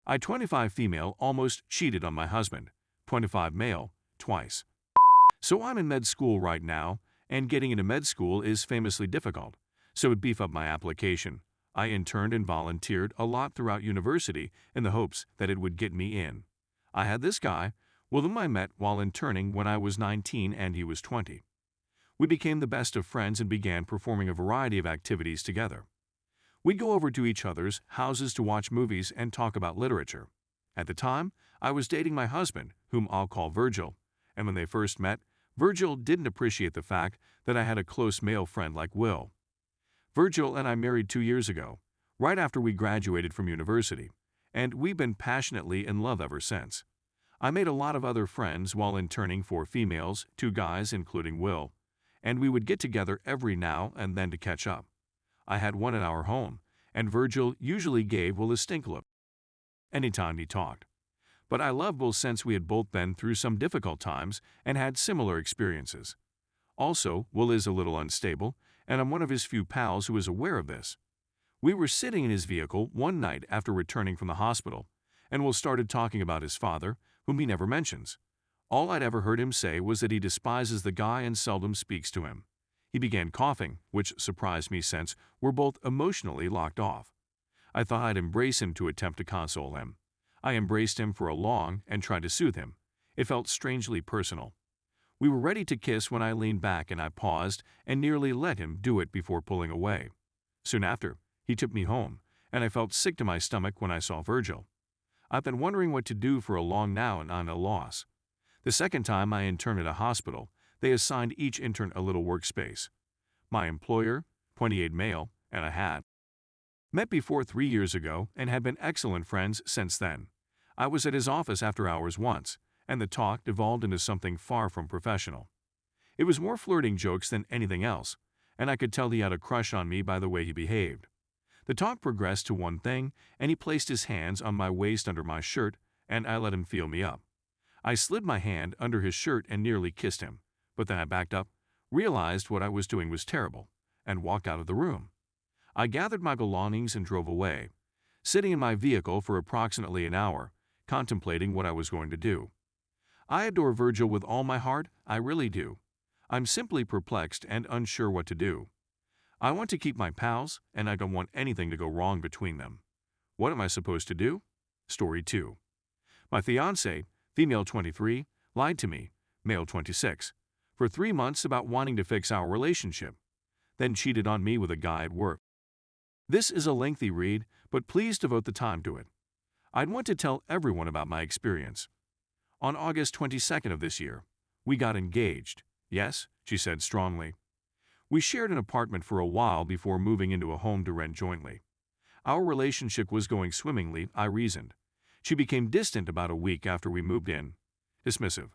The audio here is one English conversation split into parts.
I 25 female almost cheated on my husband, 25 male, twice. So I'm in med school right now, and getting into med school is famously difficult. So to beef up my application, I interned and volunteered a lot throughout university in the hopes that it would get me in. I had this guy, whom I met while interning when I was 19 and he was 20. We became the best of friends and began performing a variety of activities together. We'd go over to each other's houses to watch movies and talk about literature. At the time, I was dating my husband, whom I'll call Virgil, and when they first met, Virgil didn't appreciate the fact that I had a close male friend like Will. Virgil and I married 2 years ago, right after we graduated from university, and we've been passionately in love ever since. I made a lot of other friends while interning, 4 females, 2 guys including Will, and we would get together every now and then to catch up. I had one at our home, and Virgil usually gave Will a stink look anytime he talked. But I loved Will since we had both been through some difficult times and had similar experiences. Also, Will is a little unstable, and I'm one of his few pals who is aware of this. We were sitting in his vehicle one night after returning from the hospital, and Will started talking about his father, whom he never mentions. All I'd ever heard him say was that he despises the guy and seldom speaks to him. He began coughing, which surprised me since we're both emotionally locked off. I thought I'd embrace him to attempt to console him. I embraced him for a long and tried to soothe him. It felt strangely personal. We were ready to kiss when I leaned back and I paused and nearly let him do it before pulling away. Soon after, he took me home, and I felt sick to my stomach when I saw Virgil. I've been wondering what to do for a long now and I'm at a loss. The second time I interned at a hospital, they assigned each intern a little workspace. My employer, 28 male, and I had met before 3 years ago and had been excellent friends since then. I was at his office after hours once, and the talk devolved into something far from professional. It was more flirting jokes than anything else, and I could tell he had a crush on me by the way he behaved. The talk progressed to one thing, and he placed his hands on my waist under my shirt, and I let him feel me up. I slid my hand under his shirt and nearly kissed him, but then I backed up, realized what I was doing was terrible, and walked out of the room. I gathered my belongings and drove away, sitting in my vehicle for approximately an hour, contemplating what I was going to do. I adore Virgil with all my heart, I really do. I'm simply perplexed and unsure what to do. I want to keep my pals, and I don't want anything to go wrong between them. What am I supposed to do? Story 2. My fiancé, female 23, lied to me, male 26, for 3 months about wanting to fix our relationship, then cheated on me with a guy at work. This is a lengthy read, but please devote the time to it. I'd want to tell everyone about my experience. On August 22nd of this year, we got engaged. Yes, she said strongly. We shared an apartment for a while before moving into a home to rent jointly. Our relationship was going swimmingly, I reasoned. She became distant about a week after we moved in. Dismissive.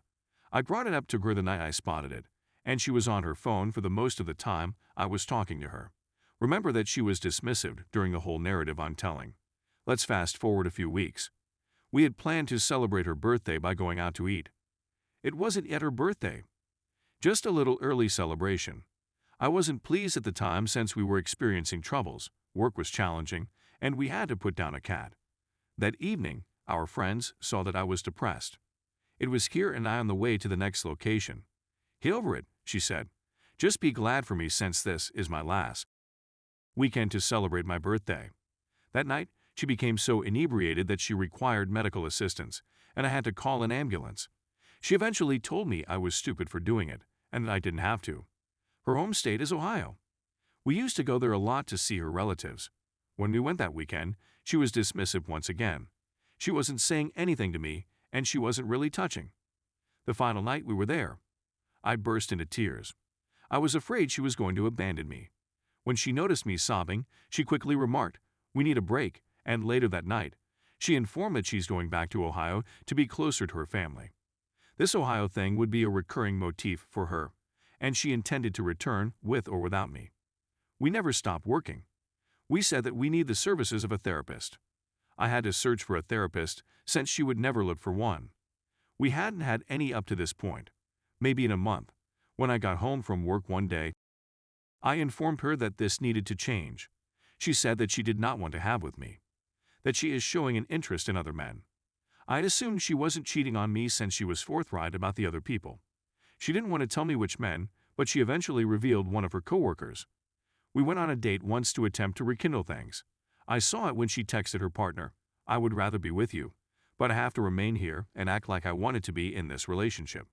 I brought it up to her the night I spotted it, and she was on her phone for the most of the time I was talking to her. Remember that she was dismissive during the whole narrative I'm telling. Let's fast forward a few weeks. We had planned to celebrate her birthday by going out to eat. It wasn't yet her birthday. Just a little early celebration. I wasn't pleased at the time since we were experiencing troubles, work was challenging, and we had to put down a cat. That evening, our friends saw that I was depressed. It was here and I on the way to the next location. Get over it, she said. Just be glad for me since this is my last weekend to celebrate my birthday. That night, she became so inebriated that she required medical assistance, and I had to call an ambulance. She eventually told me I was stupid for doing it, and that I didn't have to. Her home state is Ohio. We used to go there a lot to see her relatives. When we went that weekend, she was dismissive once again. She wasn't saying anything to me, and she wasn't really touching. The final night we were there, I burst into tears. I was afraid she was going to abandon me. When she noticed me sobbing, she quickly remarked, "We need a break," and later that night, she informed that she's going back to Ohio to be closer to her family. This Ohio thing would be a recurring motif for her, and she intended to return with or without me. We never stopped working. We said that we need the services of a therapist. I had to search for a therapist since she would never look for one. We hadn't had any up to this point. Maybe in a month, when I got home from work one day, I informed her that this needed to change. She said that she did not want to have with me. that she is showing an interest in other men. I'd assumed she wasn't cheating on me since she was forthright about the other people. She didn't want to tell me which men, but she eventually revealed one of her coworkers. We went on a date once to attempt to rekindle things. I saw it when she texted her partner, "I would rather be with you, but I have to remain here and act like I wanted to be in this relationship."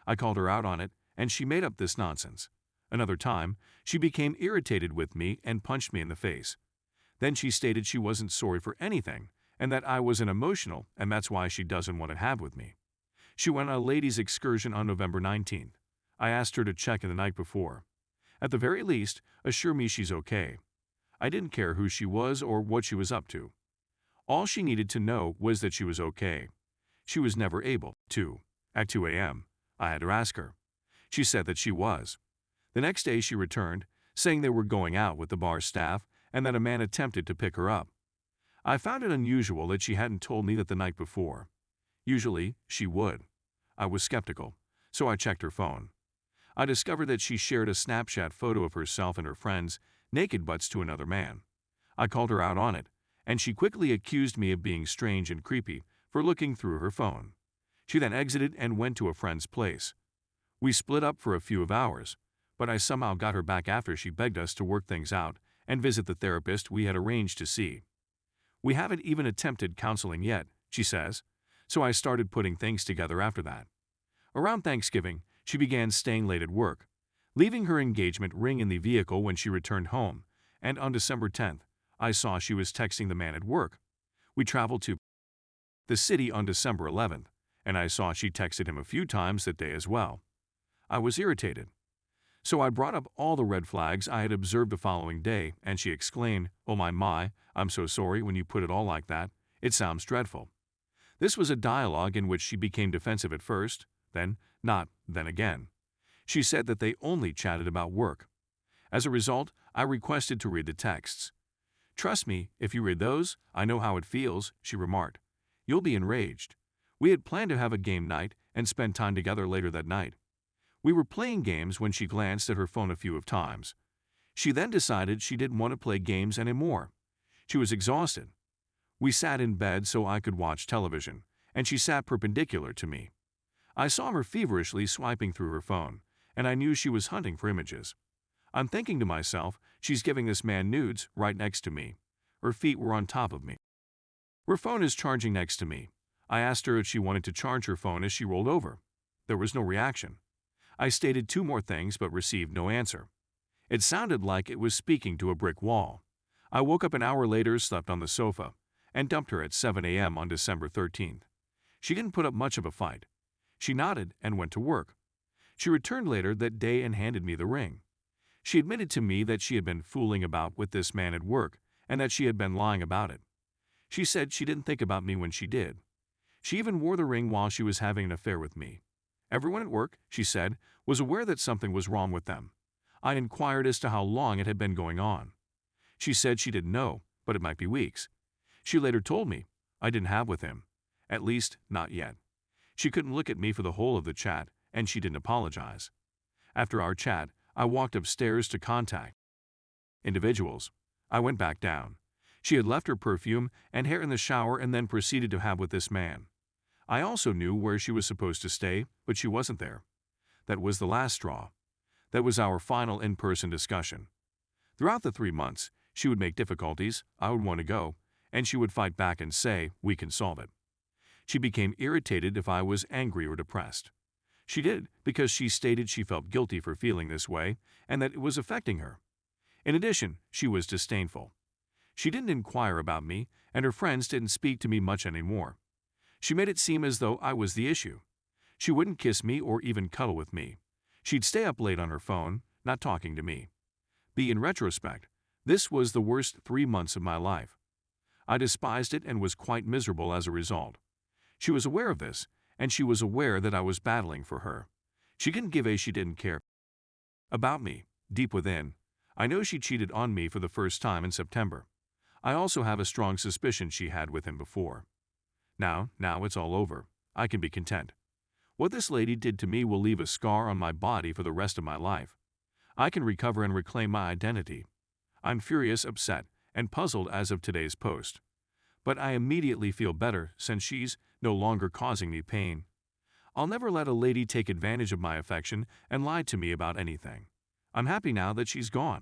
I called her out on it, and she made up this nonsense. Another time, she became irritated with me and punched me in the face. Then she stated she wasn't sorry for anything, and that I was an emotional, and that's why she doesn't want to have with me. She went on a ladies' excursion on November 19th. I asked her to check in the night before. At the very least, assure me she's okay. I didn't care who she was or what she was up to. All she needed to know was that she was okay. She was never able to. At 2 a.m., I had to ask her. She said that she was. The next day she returned, saying they were going out with the bar staff and that a man attempted to pick her up. I found it unusual that she hadn't told me that the night before. Usually, she would. I was skeptical, so I checked her phone. I discovered that she shared a Snapchat photo of herself and her friends naked butts to another man. I called her out on it, and she quickly accused me of being strange and creepy for looking through her phone. She then exited and went to a friend's place. We split up for a few hours, but I somehow got her back after she begged us to work things out and visit the therapist we had arranged to see. We haven't even attempted counseling yet, she says, so I started putting things together after that. Around Thanksgiving, she began staying late at work, leaving her engagement ring in the vehicle when she returned home, and on December 10th, I saw she was texting the man at work. We traveled to the city on December 11th, and I saw she texted him a few times that day as well. I was irritated. So I brought up all the red flags I had observed the following day, and she exclaimed, "Oh my, I'm so sorry when you put it all like that. It sounds dreadful." This was a dialogue in which she became defensive at first, then not, then again. She said that they only chatted about work. As a result, I requested to read the texts. "Trust me, if you read those, I know how it feels," she remarked. "You'll be enraged." We had planned to have a game night and spend time together later that night. We were playing games when she glanced at her phone a few times. She then decided she didn't want to play games anymore. She was exhausted. We sat in bed so I could watch television, and she sat perpendicular to me. I saw her feverishly swiping through her phone, and I knew she was hunting for images. I'm thinking to myself, she's giving this man nudes right next to me. Her feet were on top of me. Her phone is charging next to me. I asked her if she wanted to charge her phone as she rolled over. There was no reaction. I stated 2 more things but received no answer. It sounded like it was speaking to a brick wall. I woke up an hour later, slept on the sofa, and dumped her at 7 a.m. on December 13th. She didn't put up much of a fight. She nodded and went to work. She returned later that day and handed me the ring. She admitted to me that she had been fooling about with this man at work and that she had been lying about it. She said she didn't think about me when she did. She even wore the ring while she was having an affair with me. Everyone at work, she said, was aware that something was wrong with them. I inquired as to how long it had been going on. She said she didn't know, but it might be weeks. She later told me, "I didn't have with him. At least, not yet." She couldn't look at me for the whole of the chat, and she didn't apologize. After our chat, I walked upstairs to contact individuals. I went back down. She had left her perfume and hair in the shower and then proceeded to have with this man. I also knew where she was supposed to stay, but she wasn't there. That was the last straw. That was our final in-person discussion. Throughout the 3 months, she would make difficulties, I would want to go, and she would fight back and say, "We can solve it." She became irritated if I was angry or depressed. She did because she stated she felt guilty for feeling this way and that it was affecting her. In addition, she was disdainful. She didn't inquire about me, and her friends didn't speak to me much anymore. She made it seem as though I was the issue. She wouldn't kiss me or even cuddle with me. She'd stay up late on her phone, not talking to me. In retrospect, this was the worst 3 months of my life. I despised it and was quite miserable as a result. She was aware of this, and she was aware that I was battling for her. She didn't give a she didn't care about me. Deep within, I know she cheated on me for the first time in September. I also have a strong suspicion she had with him before. Now it's all over. I can be content. What this lady did to me will leave a scar on my body for the rest of my life. I can recover and reclaim my identity. I'm furious, upset, and puzzled as of today's post. but I immediately feel better since she's no longer causing me pain. I'll never let a lady take advantage of my affection and lie to me about anything. I'm happy now that she's gone.